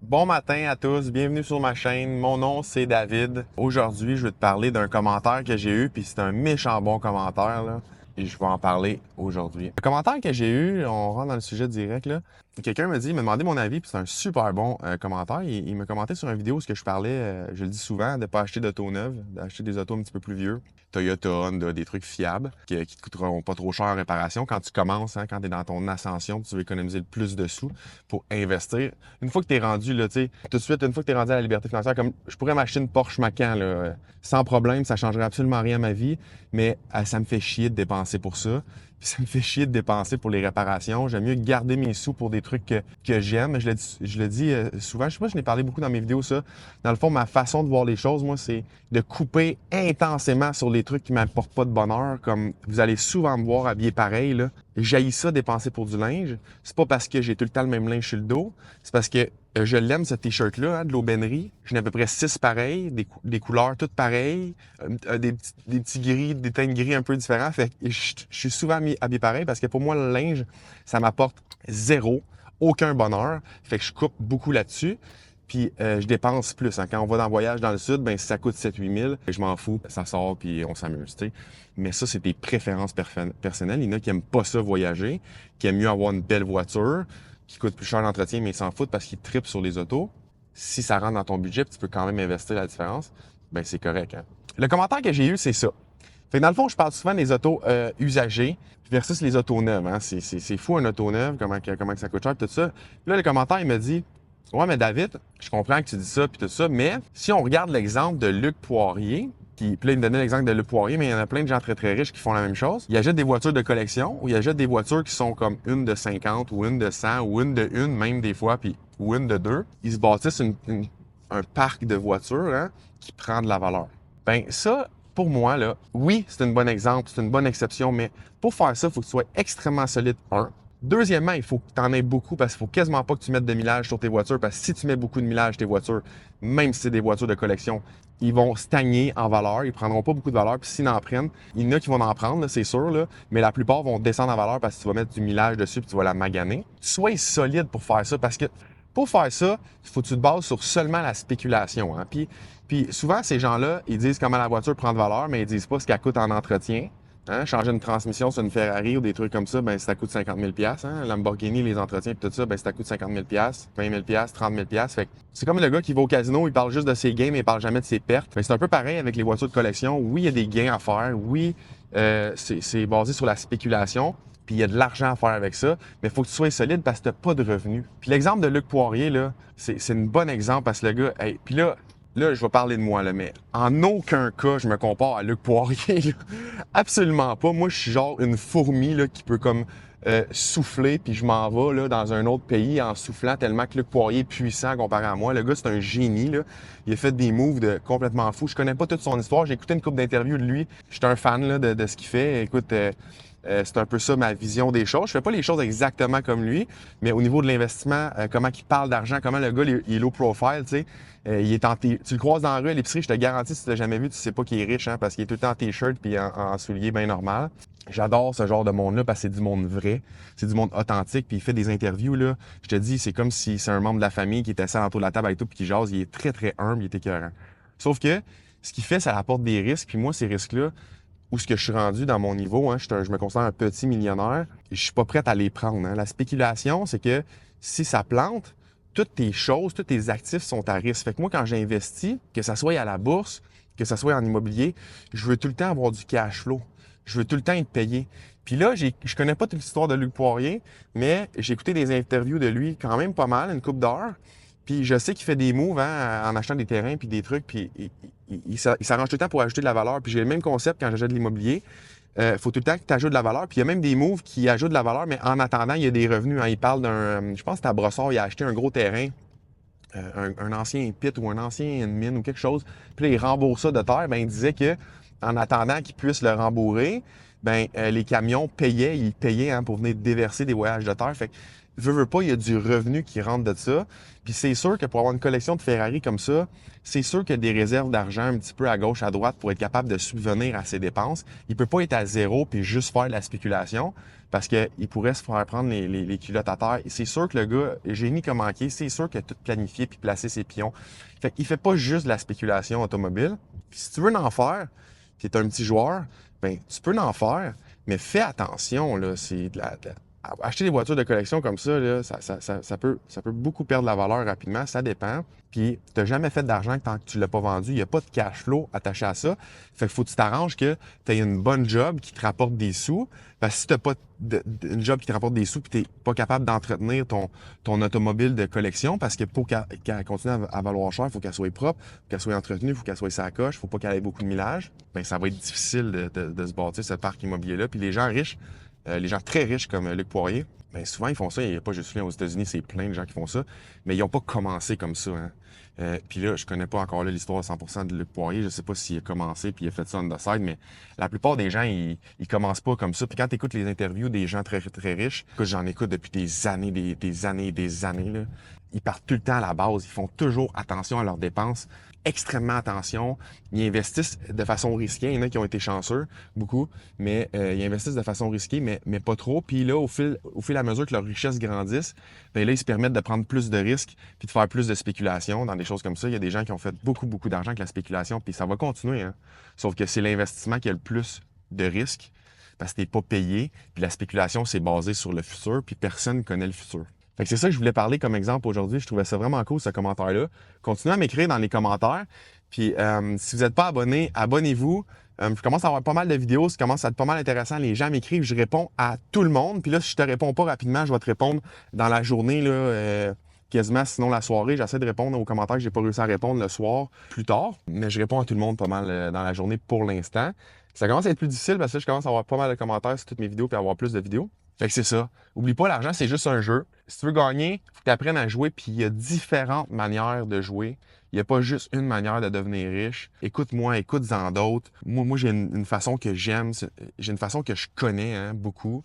Bon matin à tous, bienvenue sur ma chaîne. Mon nom c'est David. Aujourd'hui, je vais te parler d'un commentaire que j'ai eu, puis c'est un méchant bon commentaire là, et je vais en parler aujourd'hui. Le commentaire que j'ai eu, on rentre dans le sujet direct là. Quelqu'un il m'a demandé mon avis, puis c'est un super bon commentaire. Il m'a commenté sur une vidéo où je parlais, je le dis souvent, de ne pas acheter d'auto neuve, d'acheter des autos un petit peu plus vieux. Toyota, Honda, des trucs fiables qui te coûteront pas trop cher en réparation quand tu commences, hein, quand tu es dans ton ascension, tu veux économiser le plus de sous pour investir. Une fois que tu es rendu, là, tu sais, tout de suite, une fois que tu es rendu à la liberté financière, comme je pourrais m'acheter une Porsche Macan, là, sans problème, ça changerait absolument rien à ma vie, mais ça me fait chier de dépenser pour ça. Puis ça me fait chier de dépenser pour les réparations. J'aime mieux garder mes sous pour des trucs que j'aime. Je le dis souvent, je sais pas, je n'ai parlé beaucoup dans mes vidéos, ça. Dans le fond, ma façon de voir les choses, moi, c'est de couper intensément sur les trucs qui m'apportent pas de bonheur. Comme vous allez souvent me voir habillé pareil, là. J'haïs ça dépenser pour du linge. C'est pas parce que j'ai tout le temps le même linge sur le dos. C'est parce que je l'aime, ce t-shirt-là, hein, de l'aubainerie. J'en ai à peu près 6 pareils, des couleurs toutes pareilles, des petits gris, des teintes gris un peu différents. Fait que je suis souvent habillé pareil parce que pour moi, le linge, ça m'apporte zéro, aucun bonheur. Fait que je coupe beaucoup là-dessus. Puis je dépense plus. Hein. Quand on va dans le voyage dans le sud, ben si ça coûte 7-8 000, je m'en fous, ça sort puis on s'amuse. T'sais. Mais ça, c'est des préférences personnelles. Il y en a qui aiment pas ça voyager, qui aiment mieux avoir une belle voiture, qui coûte plus cher l'entretien, mais ils s'en foutent parce qu'ils tripent sur les autos. Si ça rentre dans ton budget, tu peux quand même investir la différence, ben c'est correct. Hein. Le commentaire que j'ai eu, c'est ça. Fait que dans le fond, je parle souvent des autos usagées versus les autos neuves. Hein. C'est fou un auto neuve, comment ça coûte cher, tout ça. Puis là, le commentaire, il me dit ouais, mais David, je comprends que tu dis ça puis tout ça, mais si on regarde l'exemple de Luc Poirier, puis là, il me donnait l'exemple de Luc Poirier, mais il y en a plein de gens très très riches qui font la même chose. Ils achètent des voitures de collection ou ils achètent des voitures qui sont comme une de 50 ou une de 100 ou une de une même des fois, puis ou une de deux. Ils se bâtissent un parc de voitures hein, qui prend de la valeur. Ben ça, pour moi, là, oui, c'est un bon exemple, c'est une bonne exception, mais pour faire ça, il faut que tu sois extrêmement solide, un. Deuxièmement, il faut que tu en aies beaucoup parce qu'il faut quasiment pas que tu mettes de millage sur tes voitures parce que si tu mets beaucoup de millage sur tes voitures, même si c'est des voitures de collection, ils vont stagner en valeur, ils prendront pas beaucoup de valeur. Puis s'ils en prennent, il y en a qui vont en prendre, c'est sûr, là, mais la plupart vont descendre en valeur parce que tu vas mettre du millage dessus puis tu vas la maganer. Sois solide pour faire ça parce que pour faire ça, il faut que tu te bases sur seulement la spéculation. Hein. Puis souvent, ces gens-là, ils disent comment la voiture prend de valeur, mais ils disent pas ce qu'elle coûte en entretien. Hein, changer une transmission sur une Ferrari ou des trucs comme ça, ben ça coûte 50 000 hein. Lamborghini, les entretiens et tout ça, ben ça coûte 50 000 20 000 30 000 Fait que c'est comme le gars qui va au casino, il parle juste de ses gains, mais il parle jamais de ses pertes. Ben, c'est un peu pareil avec les voitures de collection. Oui, il y a des gains à faire. Oui, c'est basé sur la spéculation. Puis il y a de l'argent à faire avec ça, mais il faut que tu sois solide parce que tu n'as pas de revenus. Puis l'exemple de Luc Poirier, là, c'est un bon exemple parce que le gars, hey, puis là, je vais parler de moi, là, mais en aucun cas, je me compare à Luc Poirier. Là. Absolument pas. Moi, je suis genre une fourmi là, qui peut comme souffler, puis je m'en vais là, dans un autre pays en soufflant tellement que Luc Poirier est puissant comparé à moi. Le gars, c'est un génie. Là. Il a fait des moves complètement fous. Je connais pas toute son histoire. J'ai écouté une couple d'interviews de lui. J'étais un fan là, de ce qu'il fait. Écoute, c'est un peu ça ma vision des choses. Je fais pas les choses exactement comme lui, mais au niveau de l'investissement, comment il parle d'argent, comment le gars il est low profile, tu sais. Il est tu le croises dans la rue à l'épicerie, je te garantis, si tu l'as jamais vu, tu sais pas qu'il est riche, hein, parce qu'il est tout le temps en t-shirt puis en souliers bien normal. J'adore ce genre de monde-là parce que c'est du monde vrai, c'est du monde authentique, puis il fait des interviews, là. Je te dis, c'est comme si c'est un membre de la famille qui était assis autour de la table avec toi puis qui jase. Il est très, très humble, il est écœurant. Sauf que, ce qu'il fait, ça apporte des risques, puis moi, ces risques-là, où ce que je suis rendu dans mon niveau, hein, je me considère un petit millionnaire, et je suis pas prêt à les prendre. Hein. La spéculation, c'est que si ça plante, toutes tes choses, tous tes actifs sont à risque. Fait que moi, quand j'investis, que ça soit à la bourse, que ça soit en immobilier, je veux tout le temps avoir du cash flow. Je veux tout le temps être payé. Puis là, je connais pas toute l'histoire de Luc Poirier, mais j'ai écouté des interviews de lui quand même pas mal, une couple d'heures. Puis je sais qu'il fait des moves hein, en achetant des terrains puis des trucs, puis il s'arrange tout le temps pour ajouter de la valeur. Puis j'ai le même concept quand j'achète de l'immobilier. Faut tout le temps que tu ajoutes de la valeur. Puis il y a même des moves qui ajoutent de la valeur, mais en attendant, il y a des revenus. Hein. Il parle je pense que c'était à Brossard, il a acheté un gros terrain, un ancien pit ou un ancien mine ou quelque chose. Puis là, il rembourse ça de terre. Ben, il disait que en attendant qu'il puisse le rembourser, ben les camions payaient, ils payaient hein, pour venir déverser des voyages de terre. Fait que veux pas, il y a du revenu qui rentre de ça. Puis c'est sûr que pour avoir une collection de Ferrari comme ça, c'est sûr qu'il y a des réserves d'argent un petit peu à gauche, à droite pour être capable de subvenir à ses dépenses. Il peut pas être à zéro puis juste faire de la spéculation parce qu'il pourrait se faire prendre les culottes à terre. Et c'est sûr que le gars, génie comme manqué, c'est sûr qu'il a tout planifié puis placé ses pions. Fait qu'il fait pas juste de la spéculation automobile. Puis si tu veux en faire, puis t'es un petit joueur, ben tu peux en faire, mais fais attention, là, c'est acheter des voitures de collection comme ça, là, ça peut beaucoup perdre la valeur rapidement, ça dépend. Puis, tu n'as jamais fait d'argent tant que tu ne l'as pas vendu. Il n'y a pas de cash flow attaché à ça. Fait qu'il faut que tu t'arranges que tu aies une bonne job qui te rapporte des sous. Parce que si tu n'as pas une job qui te rapporte des sous et tu n'es pas capable d'entretenir ton automobile de collection, parce que pour qu'elle continue à valoir cher, il faut qu'elle soit propre, il faut qu'elle soit entretenue, il faut qu'elle soit sacoche, il ne faut pas qu'elle ait beaucoup de millage, bien, ça va être difficile de se bâtir ce parc immobilier-là. Puis les gens riches, les gens très riches comme Luc Poirier, bien souvent ils font ça. Il n'y a pas juste lui aux États-Unis, c'est plein de gens qui font ça, mais ils n'ont pas commencé comme ça. Hein. Puis là, je connais pas encore l'histoire à 100% de Luc Poirier. Je sais pas s'il a commencé puis il a fait ça on the side, mais la plupart des gens, ils commencent pas comme ça. Puis quand tu écoutes les interviews des gens très, très riches, que j'en écoute depuis des années, des années, des années, là, ils partent tout le temps à la base. Ils font toujours attention à leurs dépenses, extrêmement attention. Ils investissent de façon risquée. Il y en a qui ont été chanceux, beaucoup, mais ils investissent de façon risquée, mais pas trop. Puis là, au fil et à mesure que leurs richesses grandissent, bien là, ils se permettent de prendre plus de risques puis de faire plus de spéculation dans des choses comme ça. Il y a des gens qui ont fait beaucoup, beaucoup d'argent avec la spéculation, puis ça va continuer. Hein? Sauf que c'est l'investissement qui a le plus de risques parce que t'es pas payé. Puis la spéculation, c'est basé sur le futur, puis personne ne connaît le futur. Fait que c'est ça que je voulais parler comme exemple aujourd'hui. Je trouvais ça vraiment cool, ce commentaire-là. Continuez à m'écrire dans les commentaires. Puis si vous n'êtes pas abonné, abonnez-vous. Je commence à avoir pas mal de vidéos, ça commence à être pas mal intéressant. Les gens m'écrivent, je réponds à tout le monde. Puis là, si je te réponds pas rapidement, je vais te répondre dans la journée, là, quasiment sinon la soirée. J'essaie de répondre aux commentaires que j'ai pas réussi à répondre le soir plus tard. Mais je réponds à tout le monde pas mal dans la journée pour l'instant. Ça commence à être plus difficile parce que je commence à avoir pas mal de commentaires sur toutes mes vidéos puis à avoir plus de vidéos. Fait que c'est ça. Oublie pas, l'argent, c'est juste un jeu. Si tu veux gagner, faut que tu apprennes à jouer, puis il y a différentes manières de jouer. Il n'y a pas juste une manière de devenir riche. Écoute-moi, écoute-en d'autres. Moi j'ai une façon que j'aime, j'ai une façon que je connais beaucoup.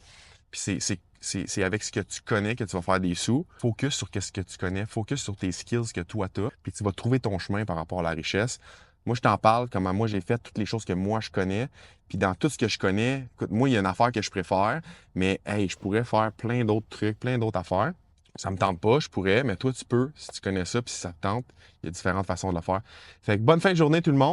Puis c'est avec ce que tu connais que tu vas faire des sous. Focus sur ce que tu connais, focus sur tes skills que toi tu as, puis tu vas trouver ton chemin par rapport à la richesse. Moi, je t'en parle, comment moi j'ai fait toutes les choses que moi je connais. Puis dans tout ce que je connais, écoute, moi, il y a une affaire que je préfère, mais hey, je pourrais faire plein d'autres trucs, plein d'autres affaires. Ça me tente pas, je pourrais, mais toi, tu peux, si tu connais ça, puis si ça te tente, il y a différentes façons de le faire. Fait que bonne fin de journée tout le monde.